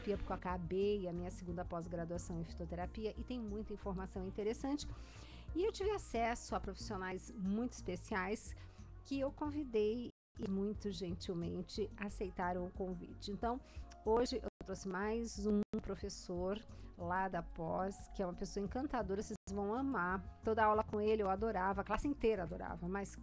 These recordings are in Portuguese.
fitoterapia, porque eu acabei a minha segunda pós-graduação em fitoterapia e tem muita informação interessante. E eu tive acesso a profissionais muito especiais que eu convidei e muito gentilmente aceitaram o convite. Então, hoje eu trouxe mais um professor lá da pós, que é uma pessoa encantadora, vocês vão amar. Toda aula com ele eu adorava, a classe inteira adorava, mas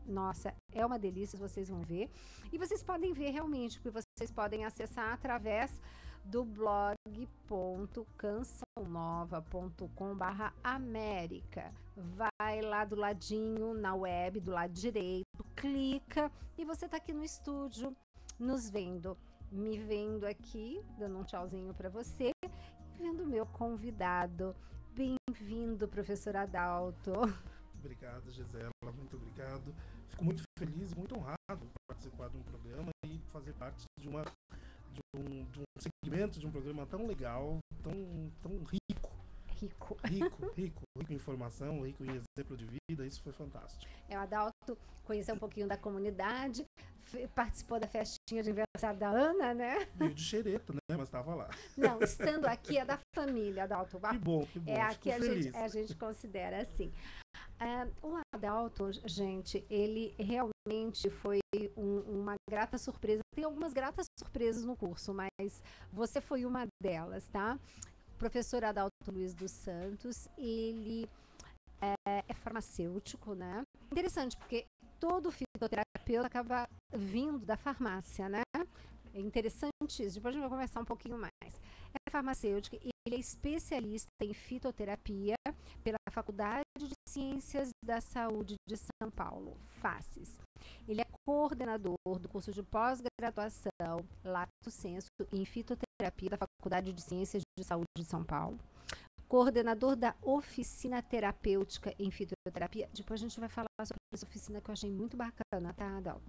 nossa, é uma delícia, vocês vão ver. E vocês podem ver realmente, porque vocês podem acessar através do blog.cançãonova.com/América. Vai lá do ladinho, na web, do lado direito, clica e você tá aqui no estúdio, nos vendo, me vendo aqui, dando um tchauzinho para você, e vendo o meu convidado. Bem-vindo, professor Adalto. Obrigado, Gisela, muito obrigado. Fico muito feliz e muito honrado por participar de um programa e fazer parte de um segmento de um programa tão legal, tão rico. Rico em informação, rico em exemplo de vida, isso foi fantástico. O Adalto conheceu um pouquinho da comunidade, participou da festinha de aniversário da Ana, né? Veio de xereta, né? Mas estava lá. Não, estando aqui é da família, Adalto. Que bom. É aqui a gente considera assim. O Adalto, gente, ele realmente foi uma grata surpresa. Tem algumas gratas surpresas no curso, mas você foi uma delas, tá? O professor Adalto Luiz dos Santos, ele é farmacêutico, né? Interessante, porque todo fitoterapeuta acaba vindo da farmácia, né? É interessante isso, depois a gente vai conversar um pouquinho mais. É farmacêutico e ele é especialista em fitoterapia pela Faculdade de Ciências da Saúde de São Paulo, FACES. Ele é coordenador do curso de pós-graduação Lato Sensu em fitoterapia da Faculdade de Ciências de Saúde de São Paulo. Coordenador da oficina terapêutica em fitoterapia. Depois a gente vai falar sobre essa oficina que eu achei muito bacana, tá, Adal?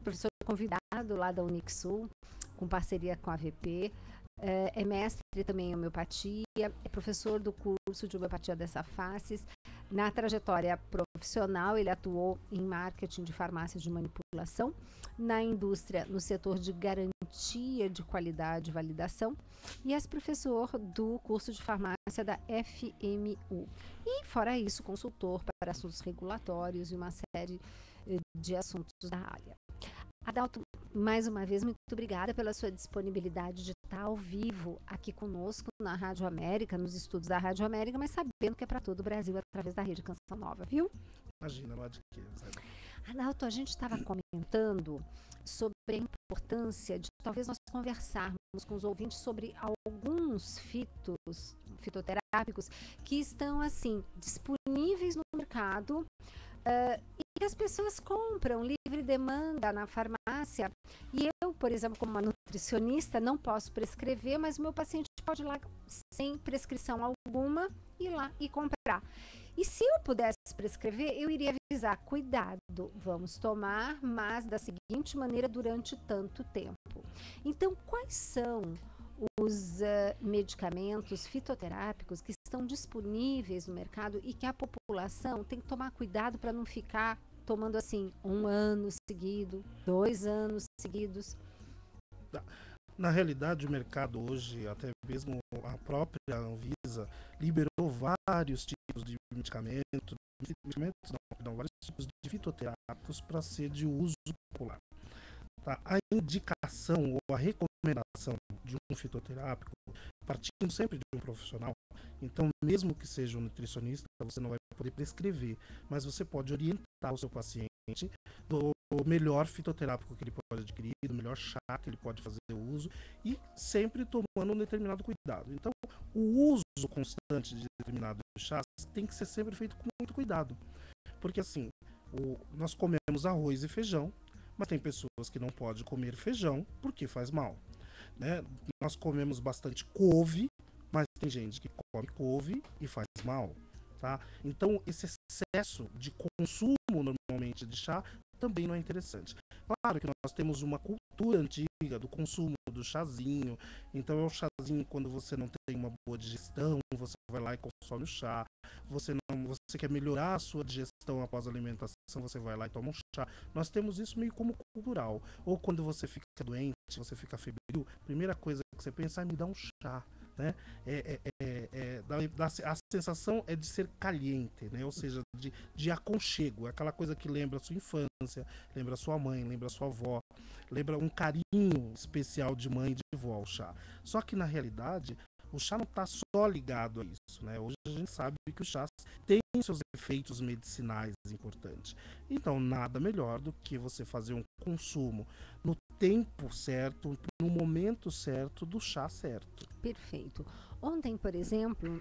Professor convidado lá da Unixul, com parceria com a AVP. É mestre também em homeopatia, é professor do curso de homeopatia dessa FACES. Na trajetória profissional, ele atuou em marketing de farmácia de manipulação, na indústria, no setor de garantia de qualidade e validação, e é professor do curso de farmácia da FMU. E, fora isso, consultor para assuntos regulatórios e uma série de assuntos da área. Adalto, mais uma vez, muito obrigada pela sua disponibilidade de estar ao vivo aqui conosco na Rádio América, nos estudos da Rádio América, mas sabendo que é para todo o Brasil através da Rede Canção Nova, viu? Imagina, não há de quê, sabe? Adalto, a gente estava comentando sobre a importância de talvez nós conversarmos com os ouvintes sobre alguns fitoterápicos que estão, assim, disponíveis no mercado e que as pessoas compram livre demanda na farmácia. E eu, por exemplo, como uma nutricionista, não posso prescrever, mas o meu paciente pode ir lá sem prescrição alguma, ir lá e comprar. E se eu pudesse prescrever, eu iria avisar, cuidado, vamos tomar, mas da seguinte maneira durante tanto tempo. Então, quais são os medicamentos fitoterápicos que estão disponíveis no mercado e que a população tem que tomar cuidado para não ficar tomando assim 1 ano seguido, 2 anos seguidos? Na realidade, o mercado hoje, até mesmo a própria Anvisa, liberou vários tipos de medicamentos, vários tipos de fitoterápicos para ser de uso popular. Tá? A indicação ou a recomendação de um fitoterápico, partindo sempre de um profissional, então mesmo que seja um nutricionista, você não vai poder prescrever, mas você pode orientar o seu paciente do melhor fitoterápico que ele pode adquirir, do melhor chá que ele pode fazer uso, e sempre tomando um determinado cuidado. Então, o uso constante de determinados chás tem que ser sempre feito com muito cuidado, porque assim, nós comemos arroz e feijão, mas tem pessoas que não podem comer feijão porque faz mal, né? Nós comemos bastante couve, mas tem gente que come couve e faz mal, tá? Então esse excesso de consumo normalmente de chá também não é interessante. Claro que nós temos uma cultura antiga do consumo do chazinho, então é o chazinho quando você não tem uma boa digestão, você vai lá e consome o chá. Você quer melhorar a sua digestão após a alimentação, você vai lá e toma um chá. Nós temos isso meio como cultural. Ou quando você fica doente, você fica febril, a primeira coisa que você pensa é me dar um chá. Né? A sensação é de ser caliente, né? Ou seja, de aconchego, aquela coisa que lembra a sua infância, lembra a sua mãe, lembra a sua avó, lembra um carinho especial de mãe e de vó, o chá. Só que na realidade, o chá não está só ligado a isso, né? Hoje a gente sabe que o chá tem seus efeitos medicinais importantes. Então, nada melhor do que você fazer um consumo no tempo certo, no momento certo, do chá certo. Perfeito. Ontem, por exemplo,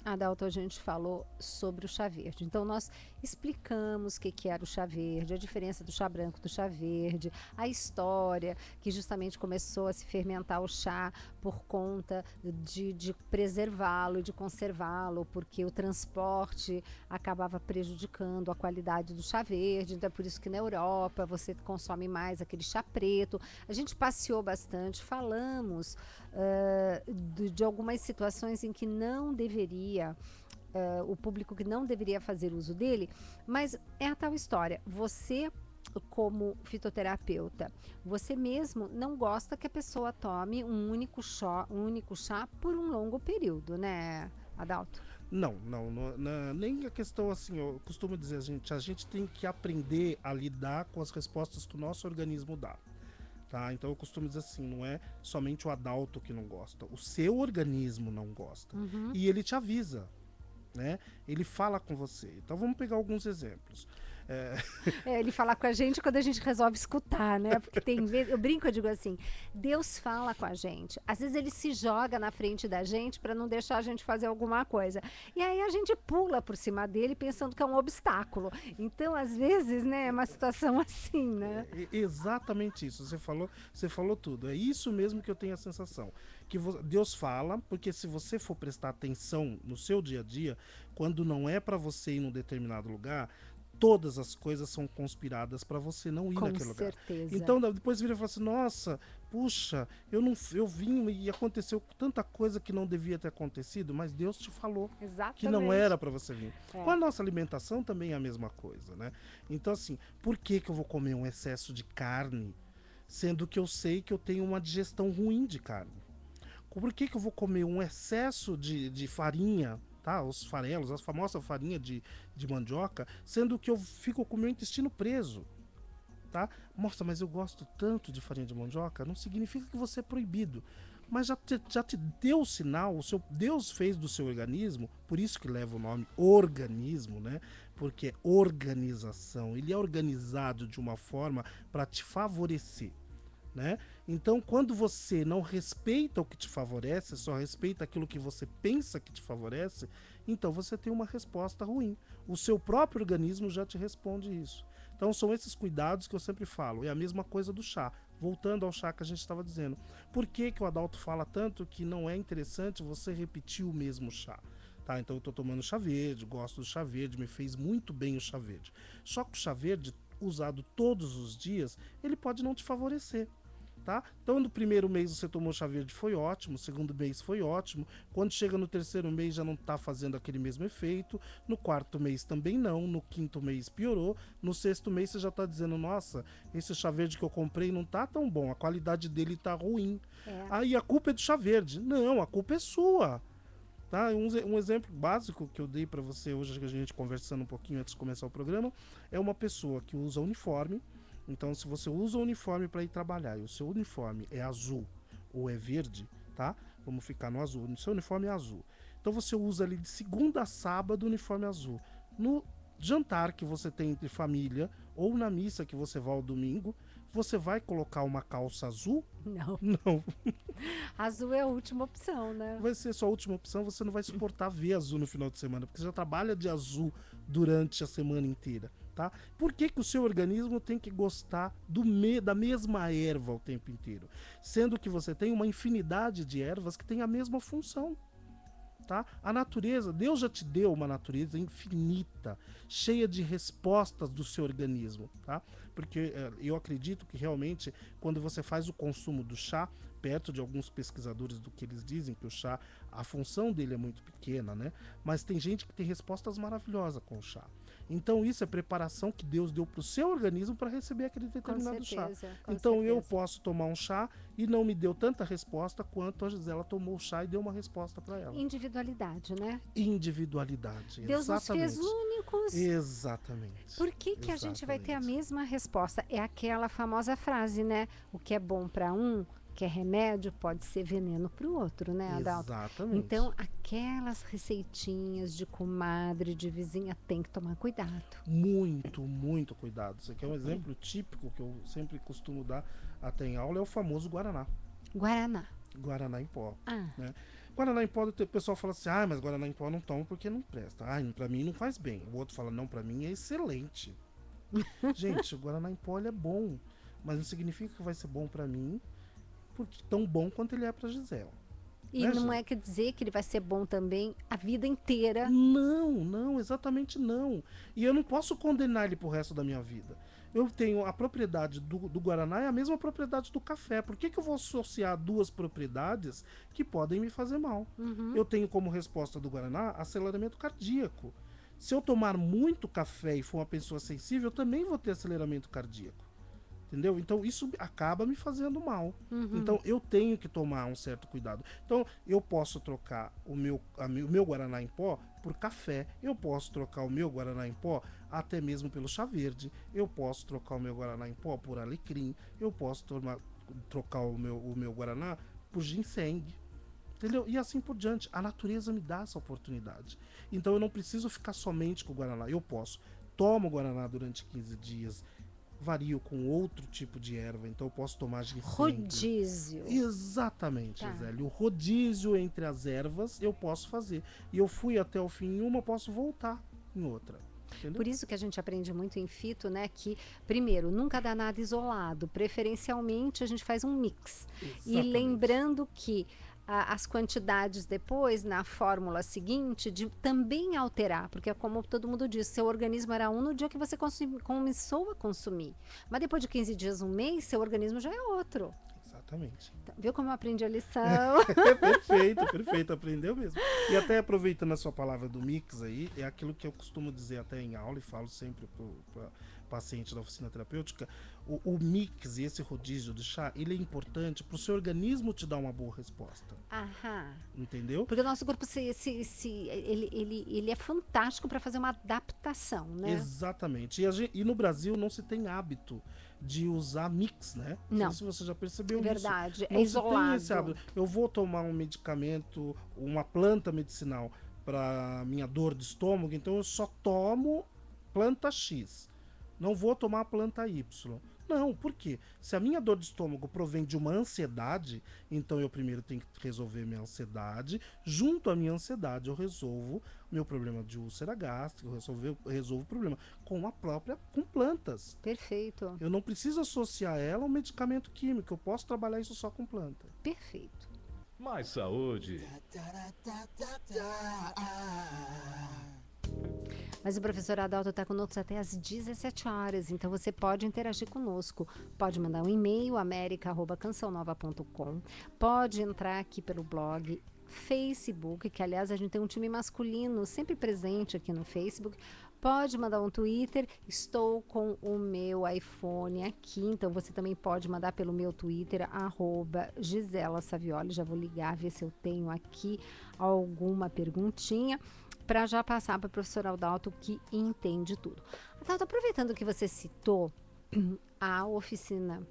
Adalto, a gente falou sobre o chá verde. Então, nós explicamos o que era o chá verde, a diferença do chá branco do chá verde, a história que justamente começou a se fermentar o chá por conta de preservá-lo e de conservá-lo, porque o transporte acabava prejudicando a qualidade do chá verde. Então, é por isso que na Europa você consome mais aquele chá preto. A gente passeou bastante, falamos de algumas situações em que não deveria, o público que não deveria fazer uso dele, mas é a tal história, você como fitoterapeuta, você mesmo não gosta que a pessoa tome um único chá por um longo período, né, Adalto? Não, nem a questão assim, eu costumo dizer, a gente tem que aprender a lidar com as respostas que o nosso organismo dá. Tá? Então eu costumo dizer assim, não é somente o Adalto que não gosta, o seu organismo não gosta. Uhum. E ele te avisa, né? Ele fala com você. Então vamos pegar alguns exemplos. Ele fala com a gente quando a gente resolve escutar, né? Porque tem vezes, eu brinco, eu digo assim, Deus fala com a gente. Às vezes ele se joga na frente da gente para não deixar a gente fazer alguma coisa. E aí a gente pula por cima dele pensando que é um obstáculo. Então, às vezes, né, é uma situação assim, né? Exatamente isso. Você falou tudo. É isso mesmo que eu tenho a sensação. Que Deus fala, porque se você for prestar atenção no seu dia a dia, quando não é para você ir num determinado lugar, todas as coisas são conspiradas para você não ir naquele lugar. Com certeza. Então depois vira e fala assim, nossa, puxa, eu vim e aconteceu tanta coisa que não devia ter acontecido, mas Deus te falou. Exatamente. Que não era para você vir. Com a nossa alimentação também é a mesma coisa, né? Então assim, por que eu vou comer um excesso de carne, sendo que eu sei que eu tenho uma digestão ruim de carne? Por que eu vou comer um excesso de farinha, tá? Os farelos, a famosa farinha de mandioca, sendo que eu fico com o meu intestino preso, tá? Nossa, mas eu gosto tanto de farinha de mandioca, não significa que você é proibido. Mas já te deu o sinal, o seu Deus fez do seu organismo, por isso que leva o nome organismo, né? Porque é organização, ele é organizado de uma forma para te favorecer. Né? Então, quando você não respeita o que te favorece, só respeita aquilo que você pensa que te favorece, então você tem uma resposta ruim. O seu próprio organismo já te responde isso. Então, são esses cuidados que eu sempre falo. É a mesma coisa do chá. Voltando ao chá que a gente estava dizendo. Por que o Adalto fala tanto que não é interessante você repetir o mesmo chá? Tá, então eu estou tomando chá verde, gosto do chá verde, me fez muito bem o chá verde. Só que o chá verde, usado todos os dias, ele pode não te favorecer. Tá? Então no primeiro mês você tomou chá verde, foi ótimo, no segundo mês foi ótimo, quando chega no terceiro mês já não está fazendo aquele mesmo efeito, no quarto mês também não, no quinto mês piorou, no sexto mês você já está dizendo, nossa, esse chá verde que eu comprei não tá tão bom, a qualidade dele está ruim. Aí a culpa é do chá verde. Não, a culpa é sua. Tá? Um exemplo básico que eu dei para você hoje, que a gente conversando um pouquinho antes de começar o programa, é uma pessoa que usa uniforme. Então, se você usa o uniforme para ir trabalhar e o seu uniforme é azul ou é verde, tá? Vamos ficar no azul. O seu uniforme é azul. Então, você usa ali de segunda a sábado o uniforme azul. No jantar que você tem entre família ou na missa que você vai ao domingo, você vai colocar uma calça azul? Não. Não. Azul é a última opção, né? Vai ser sua última opção, você não vai suportar ver azul no final de semana, porque você já trabalha de azul durante a semana inteira. Tá? Por que o seu organismo tem que gostar da mesma erva o tempo inteiro? Sendo que você tem uma infinidade de ervas que têm a mesma função. tá? A natureza, Deus já te deu uma natureza infinita, cheia de respostas do seu organismo, tá? Porque eu acredito que realmente, quando você faz o consumo do chá, perto de alguns pesquisadores do que eles dizem, que o chá, a função dele é muito pequena, né? Mas tem gente que tem respostas maravilhosas com o chá. Então isso é preparação que Deus deu para o seu organismo para receber aquele determinado chá. Então eu posso tomar um chá e não me deu tanta resposta quanto a Gisela tomou o chá e deu uma resposta para ela. Individualidade, né? Individualidade, Deus exatamente. nos fez únicos. Exatamente. Por que a gente vai ter a mesma resposta? É aquela famosa frase, né? O que é bom para um, que é remédio, pode ser veneno para o outro, né, Adalto? Exatamente. Então, aquelas receitinhas de comadre, de vizinha, tem que tomar cuidado. Muito, muito cuidado. Isso aqui é um exemplo típico que eu sempre costumo dar até em aula, é o famoso Guaraná. Guaraná. Guaraná em pó. Né? Guaraná em pó, o pessoal fala assim, mas Guaraná em pó não tomo porque não presta. Pra mim não faz bem. O outro fala, não, pra mim é excelente. Gente, o Guaraná em pó ele é bom, mas não significa que vai ser bom pra mim, porque tão bom quanto ele é pra Gisela. E né, não é quer dizer que ele vai ser bom também a vida inteira. Não, exatamente não. E eu não posso condenar ele pro resto da minha vida. Eu tenho a propriedade do Guaraná, é a mesma propriedade do café. Por que eu vou associar duas propriedades que podem me fazer mal? Eu tenho como resposta do Guaraná aceleramento cardíaco. Se eu tomar muito café e for uma pessoa sensível, eu também vou ter aceleramento cardíaco. Entendeu? Então isso acaba me fazendo mal. Então eu tenho que tomar um certo cuidado. Então eu posso trocar o meu Guaraná em pó por café. Eu posso trocar o meu Guaraná em pó até mesmo pelo chá verde. Eu posso trocar o meu Guaraná em pó por alecrim. Eu posso trocar o meu Guaraná por ginseng. Entendeu? E assim por diante. A natureza me dá essa oportunidade. Então eu não preciso ficar somente com o Guaraná. Eu posso. Tomo o Guaraná durante 15 dias. Vario com outro tipo de erva, então eu posso tomar ginseng. Rodízio. Exatamente, Gisele. O rodízio entre as ervas eu posso fazer. E eu fui até o fim em uma, posso voltar em outra. Entendeu? Por isso que a gente aprende muito em fito, né? Que, primeiro, nunca dá nada isolado. Preferencialmente, a gente faz um mix. Exatamente. E lembrando que as quantidades depois, na fórmula seguinte, de também alterar, porque como todo mundo diz, seu organismo era um no dia que você começou a consumir, mas depois de 15 dias, um mês, seu organismo já é outro. Exatamente. Então, viu como eu aprendi a lição? Perfeito, aprendeu mesmo. E até aproveitando a sua palavra do mix aí, é aquilo que eu costumo dizer até em aula e falo sempre para paciente da oficina terapêutica, o mix e esse rodízio do chá, ele é importante para o seu organismo te dar uma boa resposta. Entendeu? Porque o nosso corpo ele é fantástico para fazer uma adaptação, né? Exatamente. E no Brasil não se tem hábito de usar mix, né? Não. sei se você já percebeu isso. Verdade, não é isolado. Tem esse hábito. Eu vou tomar um medicamento, uma planta medicinal para minha dor de estômago, então eu só tomo planta X. Não vou tomar a planta Y. Não, por quê? Se a minha dor de estômago provém de uma ansiedade, então eu primeiro tenho que resolver minha ansiedade. Junto à minha ansiedade, eu resolvo meu problema de úlcera gástrica, eu resolvo o problema com plantas. Perfeito. Eu não preciso associar ela a um medicamento químico, eu posso trabalhar isso só com planta. Perfeito. Mais saúde. Mas o professor Adalto está conosco até às 17 horas, então você pode interagir conosco. Pode mandar um e-mail, america@cançãonova.com. Pode entrar aqui pelo blog, Facebook, que aliás a gente tem um time masculino sempre presente aqui no Facebook. Pode mandar um Twitter, estou com o meu iPhone aqui, então você também pode mandar pelo meu Twitter, @Gisela Savioli. Já vou ligar, ver se eu tenho aqui alguma perguntinha, para já passar para o professor Adalto, que entende tudo. Adalto, aproveitando que você citou a oficina,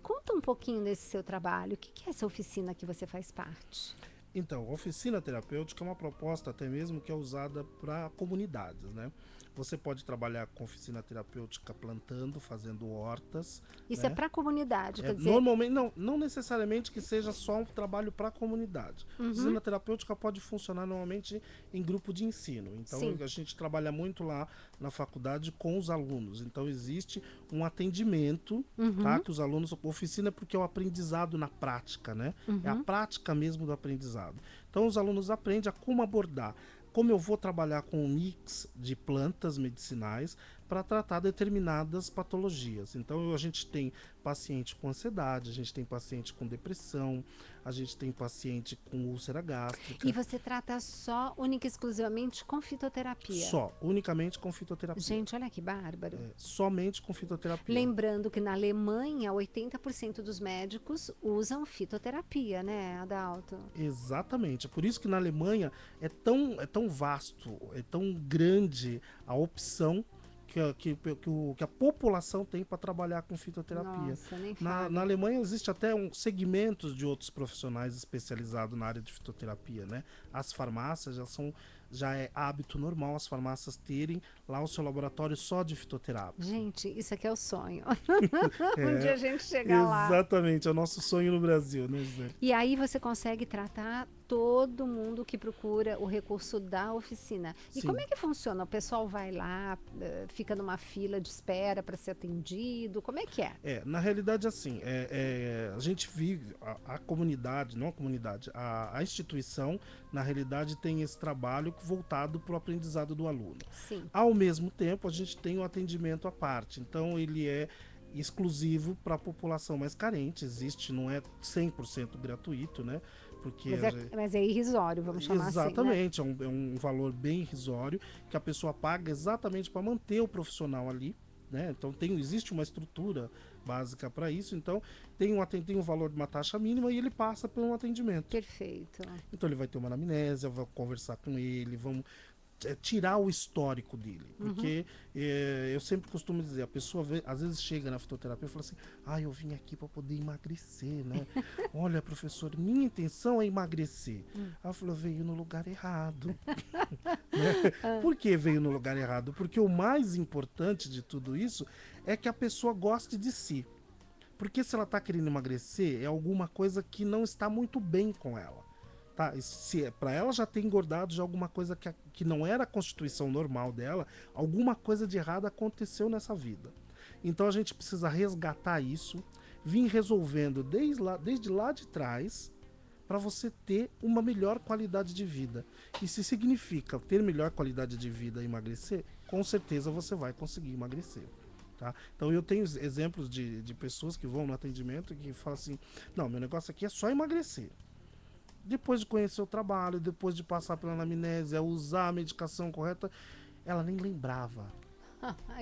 conta um pouquinho desse seu trabalho. O que é essa oficina que você faz parte? Então, a oficina terapêutica é uma proposta até mesmo que é usada para comunidades, né? Você pode trabalhar com oficina terapêutica plantando, fazendo hortas. Isso, né? É para a comunidade, quer dizer... Normalmente, não necessariamente que seja só um trabalho para a comunidade. A oficina terapêutica pode funcionar normalmente em grupo de ensino. Então, a gente trabalha muito lá na faculdade com os alunos. Então, existe um atendimento, tá? Que os alunos... Oficina porque é o aprendizado na prática, né? É a prática mesmo do aprendizado. especializado. Então os alunos aprendem a como abordar, como eu vou trabalhar com um mix de plantas medicinais para tratar determinadas patologias. Então a gente tem paciente com ansiedade, a gente tem paciente com depressão, a gente tem paciente com úlcera gástrica. E você trata só, única e exclusivamente com fitoterapia? Só, unicamente com fitoterapia. Gente, olha que bárbaro. Somente com fitoterapia. Lembrando que na Alemanha, 80% dos médicos usam fitoterapia, né, Adalto? Exatamente. É por isso que na Alemanha é tão vasto, é tão grande a opção que a população tem para trabalhar com fitoterapia. Nossa, nem Na Alemanha existe até segmentos de outros profissionais especializados na área de fitoterapia, né? As farmácias já é hábito normal as farmácias terem lá o seu laboratório só de fitoterapia. Gente, isso aqui é o sonho. Um dia a gente chegar lá. Exatamente, é o nosso sonho no Brasil, né, Gisele? E aí você consegue tratar todo mundo que procura o recurso da oficina. E Sim. como é que funciona? O pessoal vai lá, fica numa fila de espera para ser atendido? Como é que é? Na realidade, assim, a gente vive, a comunidade, não a comunidade, a instituição, na realidade, tem esse trabalho voltado para o aprendizado do aluno. Sim. Ao mesmo tempo, a gente tem o atendimento à parte. Então, ele é exclusivo para a população mais carente. Existe, não é 100% gratuito, né? Porque mas é irrisório, vamos chamar exatamente, assim, né? é um valor bem irrisório que a pessoa paga exatamente para manter o profissional ali, né? Então existe uma estrutura básica para isso, então tem um valor de uma taxa mínima e ele passa por um atendimento. Perfeito. Então ele vai ter uma anamnésia, vai conversar com ele, vamos tirar o histórico dele, porque eu sempre costumo dizer, a pessoa às vezes chega na fitoterapia e fala assim, eu vim aqui para poder emagrecer, né? Olha, professor, minha intenção é emagrecer. Aí eu falo, veio no lugar errado. Né? Por que veio no lugar errado? Porque o mais importante de tudo isso é que a pessoa goste de si. Porque se ela está querendo emagrecer, é alguma coisa que não está muito bem com ela. Tá? Se para ela já ter engordado já alguma coisa que não era a constituição normal dela, alguma coisa de errado aconteceu nessa vida. Então a gente precisa resgatar isso, vir resolvendo desde lá de trás, para você ter uma melhor qualidade de vida. E se significa ter melhor qualidade de vida e emagrecer, com certeza você vai conseguir emagrecer. Tá? Então eu tenho exemplos de pessoas que vão no atendimento e que falam assim, não, meu negócio aqui é só emagrecer. Depois de conhecer o trabalho, depois de passar pela anamnésia, usar a medicação correta, ela nem lembrava.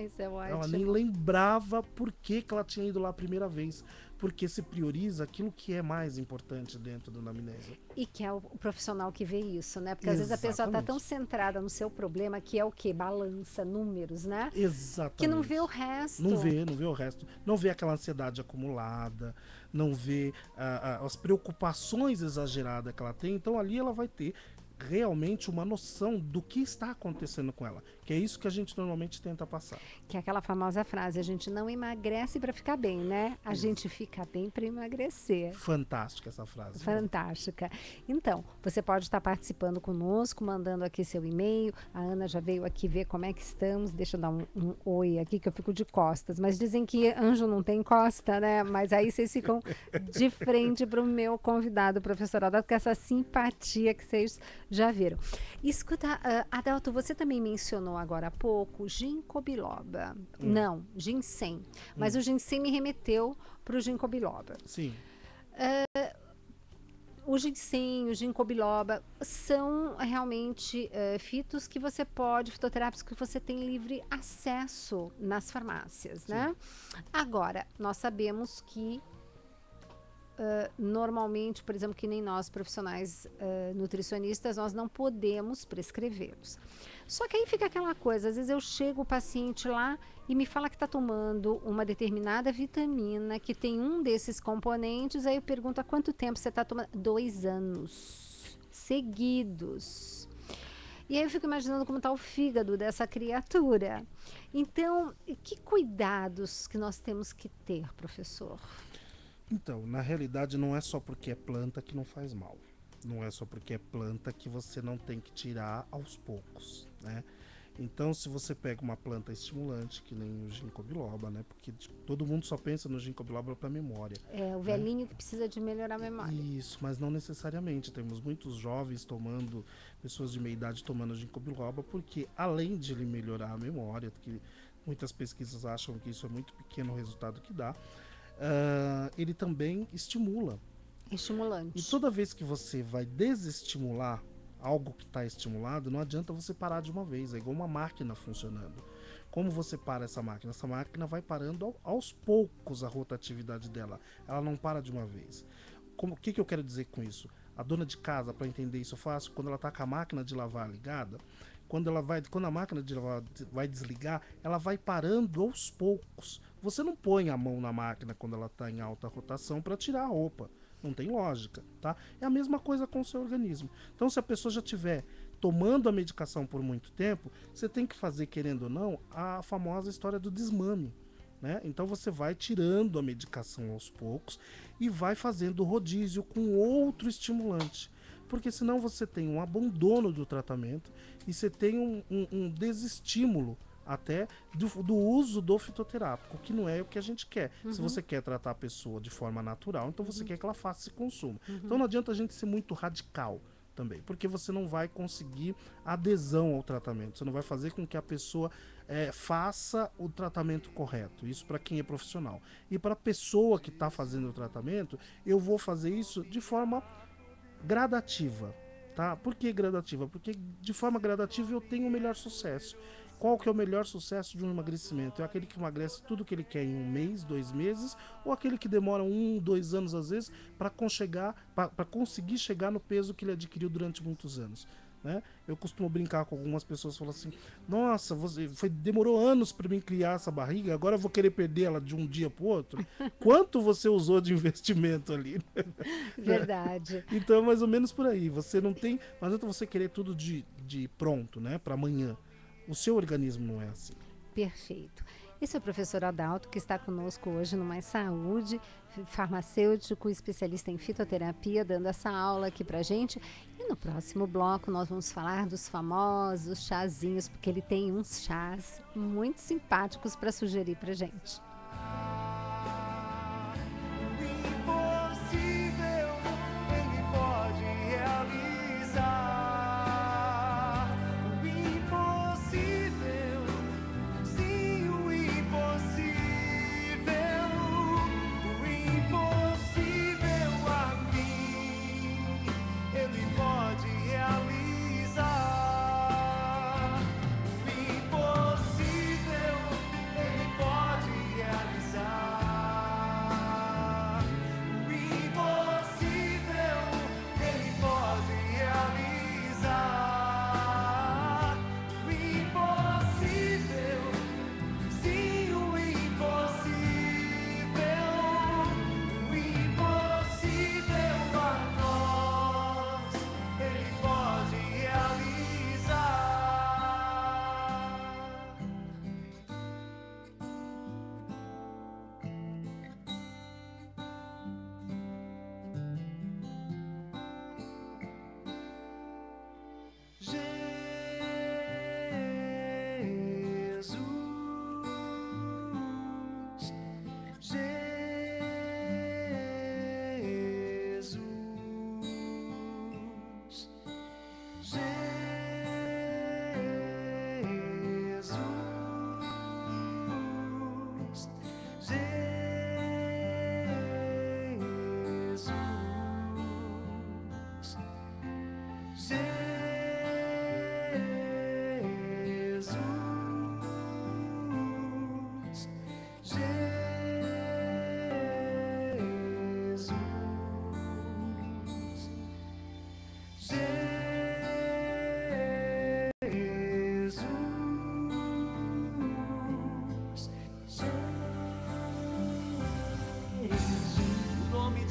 Isso é ótimo. Ela nem lembrava por que ela tinha ido lá a primeira vez. Porque se prioriza aquilo que é mais importante dentro da anamnésia. E que é o profissional que vê isso, né? Porque às vezes a pessoa está tão centrada no seu problema que é o quê? Balança, números, né? Exatamente. Que não vê o resto. Não vê o resto. Não vê aquela ansiedade acumulada, não vê as preocupações exageradas que ela tem. Então ali ela vai ter realmente uma noção do que está acontecendo com ela, que é isso que a gente normalmente tenta passar. Que é aquela famosa frase, a gente não emagrece para ficar bem, né? A gente fica bem para emagrecer. Fantástica essa frase. Fantástica. Então, você pode estar participando conosco, mandando aqui seu e-mail. A Ana já veio aqui ver como é que estamos. Deixa eu dar um oi aqui, que eu fico de costas. Mas dizem que anjo não tem costa, né? Mas aí vocês ficam de frente para o meu convidado, professor Adalto, com essa simpatia que vocês já viram. Escuta, Adalto, você também mencionou agora há pouco ginkgo biloba. Não, ginseng. Mas o ginseng me remeteu para o ginkgo biloba. Sim. O ginseng, o ginkgo biloba são realmente fitos que você pode, fitoterápicos que você tem livre acesso nas farmácias, Sim. né? Agora, nós sabemos que normalmente, por exemplo, que nem nós profissionais nutricionistas, nós não podemos prescrevê-los. Só que aí fica aquela coisa, às vezes eu chego o paciente lá e me fala que está tomando uma determinada vitamina que tem um desses componentes, aí eu pergunto há quanto tempo você está tomando? 2 anos seguidos. E aí eu fico imaginando como está o fígado dessa criatura. Então, que cuidados que nós temos que ter, professor? Então, na realidade, não é só porque é planta que não faz mal. Não é só porque é planta que você não tem que tirar aos poucos, né? Então, se você pega uma planta estimulante, que nem o ginkgo biloba, né? Porque tipo, todo mundo só pensa no ginkgo biloba para memória. É o velhinho que precisa de melhorar a memória. Isso, mas não necessariamente. Temos muitos jovens tomando, pessoas de meia idade tomando ginkgo biloba, porque além de ele melhorar a memória, que muitas pesquisas acham que isso é muito pequeno o resultado que dá, ele também estimula. Estimulante. E toda vez que você vai desestimular algo que está estimulado, não adianta você parar de uma vez. É igual uma máquina funcionando. Como você para essa máquina? Essa máquina vai parando aos poucos a rotatividade dela. Ela não para de uma vez. O que eu quero dizer com isso? A dona de casa, para entender isso fácil, quando ela está com a máquina de lavar ligada, quando a máquina de lavar vai desligar, ela vai parando aos poucos. Você não põe a mão na máquina quando ela está em alta rotação para tirar a roupa. Não tem lógica, tá? É a mesma coisa com o seu organismo. Então, se a pessoa já estiver tomando a medicação por muito tempo, você tem que fazer, querendo ou não, a famosa história do desmame, né? Então, você vai tirando a medicação aos poucos e vai fazendo rodízio com outro estimulante. Porque senão você tem um abandono do tratamento e você tem um desestímulo até do uso do fitoterápico, que não é o que a gente quer. Se você quer tratar a pessoa de forma natural, então você quer que ela faça esse consumo. Então não adianta a gente ser muito radical também, porque você não vai conseguir adesão ao tratamento, você não vai fazer com que a pessoa faça o tratamento correto. Isso para quem é profissional. E para a pessoa que está fazendo o tratamento, eu vou fazer isso de forma gradativa. Tá? Por que gradativa? Porque de forma gradativa eu tenho o melhor sucesso. Qual que é o melhor sucesso de um emagrecimento? É aquele que emagrece tudo que ele quer em 1 mês, 2 meses, ou aquele que demora 1, 2 anos às vezes para conseguir chegar no peso que ele adquiriu durante muitos anos, né? Eu costumo brincar com algumas pessoas, falam assim: nossa, demorou anos para mim criar essa barriga, agora eu vou querer perder ela de um dia para o outro. Quanto você usou de investimento ali? Verdade. Então é mais ou menos por aí. Você não adianta você querer tudo de pronto, né, para amanhã. O seu organismo não é assim. Perfeito. Esse é o professor Adalto, que está conosco hoje no Mais Saúde, farmacêutico, especialista em fitoterapia, dando essa aula aqui pra gente. E no próximo bloco nós vamos falar dos famosos chazinhos, porque ele tem uns chás muito simpáticos para sugerir pra gente.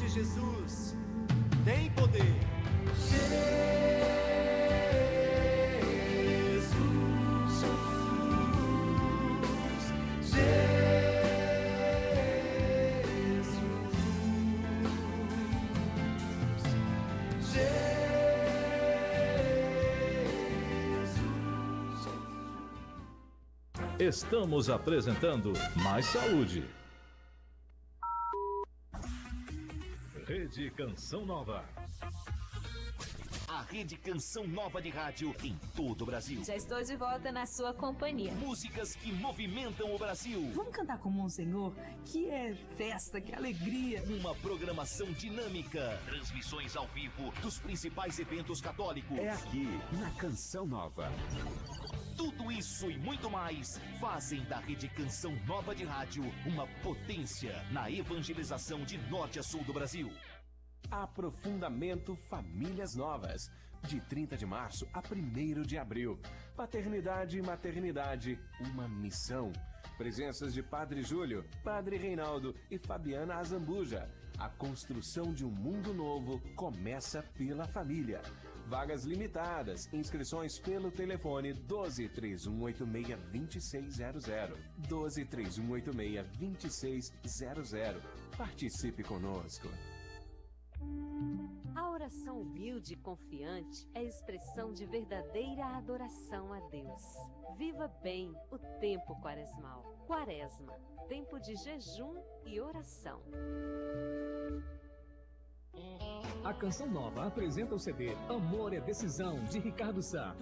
Jesus tem poder. Estamos apresentando Mais Saúde. Rede Canção Nova. A Rede Canção Nova de rádio em todo o Brasil. Já estou de volta na sua companhia. Músicas que movimentam o Brasil. Vamos cantar com Monsenhor? Que é festa, que alegria. Uma programação dinâmica. Transmissões ao vivo dos principais eventos católicos. É aqui, na Canção Nova. Tudo isso e muito mais fazem da Rede Canção Nova de rádio uma potência na evangelização de norte a sul do Brasil. Aprofundamento Famílias Novas, de 30 de março a 1º de abril. Paternidade e maternidade, uma missão. Presenças de Padre Júlio, Padre Reinaldo e Fabiana Azambuja. A construção de um mundo novo começa pela família. Vagas limitadas, inscrições pelo telefone 12-3186-2600. 12-3186-2600. Participe conosco. A oração humilde e confiante é expressão de verdadeira adoração a Deus. Viva bem o tempo quaresmal. Quaresma, tempo de jejum e oração. A Canção Nova apresenta o CD Amor é Decisão, de Ricardo Sá.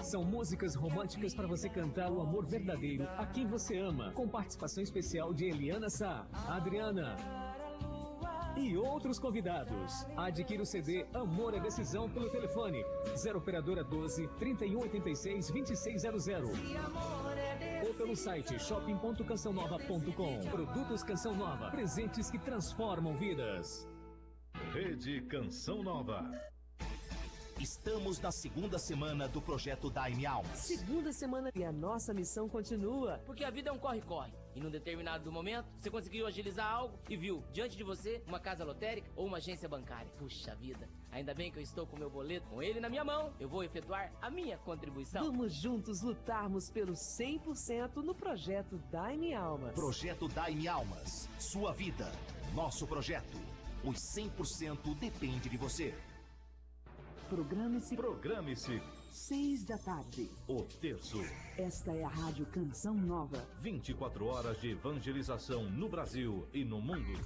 São músicas românticas para você cantar o amor verdadeiro a quem você ama, com participação especial de Eliana Sá, Adriana e outros convidados. Adquira o CD Amor é Decisão pelo telefone 0 operadora 12 3186 2600 ou pelo site shopping.cançãonova.com. Produtos Canção Nova, presentes que transformam vidas. Rede Canção Nova. Estamos na segunda semana do projeto Dai-me Almas. Segunda semana e a nossa missão continua. Porque a vida é um corre-corre. E num determinado momento, você conseguiu agilizar algo e viu diante de você uma casa lotérica ou uma agência bancária. Puxa vida, ainda bem que eu estou com o meu boleto, com ele na minha mão, eu vou efetuar a minha contribuição. Vamos juntos lutarmos pelo 100% no projeto Dai-me Almas. Projeto Dai-me Almas. Sua vida, nosso projeto. Os 100% depende de você. Programe-se. Programe-se. 6 da tarde. O Terço. Esta é a Rádio Canção Nova. 24 horas de evangelização no Brasil e no mundo.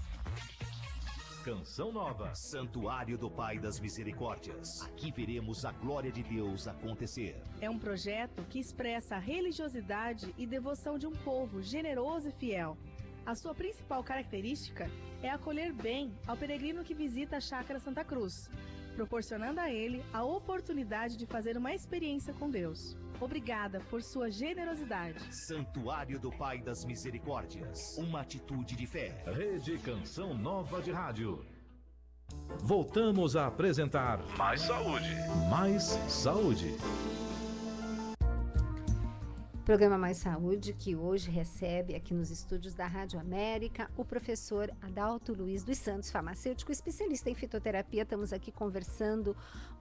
Canção Nova. Santuário do Pai das Misericórdias. Aqui veremos a glória de Deus acontecer. É um projeto que expressa a religiosidade e devoção de um povo generoso e fiel. A sua principal característica é acolher bem ao peregrino que visita a Chácara Santa Cruz, proporcionando a ele a oportunidade de fazer uma experiência com Deus. Obrigada por sua generosidade. Santuário do Pai das Misericórdias. Uma atitude de fé. Rede Canção Nova de Rádio. Voltamos a apresentar Mais Saúde. Mais Saúde. Programa Mais Saúde, que hoje recebe aqui nos estúdios da Rádio América o professor Adalto Luiz dos Santos, farmacêutico, especialista em fitoterapia. Estamos aqui conversando, um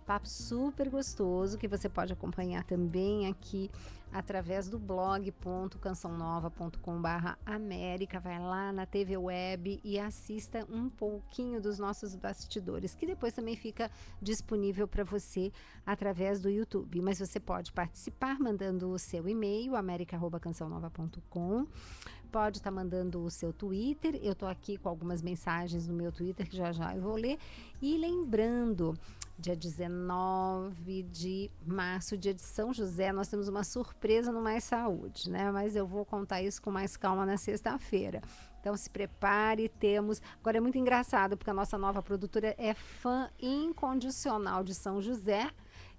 papo super gostoso, que você pode acompanhar também aqui através do blog.cançãonova.com/América. Vai lá na TV Web e assista um pouquinho dos nossos bastidores, que depois também fica disponível para você através do YouTube. Mas você pode participar mandando o seu e-mail, america@cançãonova.com. Pode estar mandando o seu Twitter. Eu estou aqui com algumas mensagens no meu Twitter que já eu vou ler. E lembrando, dia 19 de março, dia de São José, nós temos uma surpresa no Mais Saúde, né? Mas eu vou contar isso com mais calma na sexta-feira. Então se prepare, temos... Agora é muito engraçado, porque a nossa nova produtora é fã incondicional de São José.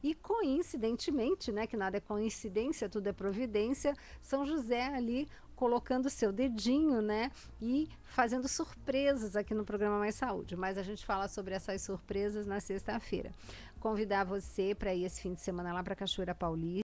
E coincidentemente, né, que nada é coincidência, tudo é providência, São José ali colocando o seu dedinho, né, e fazendo surpresas aqui no programa Mais Saúde. Mas a gente fala sobre essas surpresas na sexta-feira. Convidar você para ir esse fim de semana lá para Cachoeira Paulista.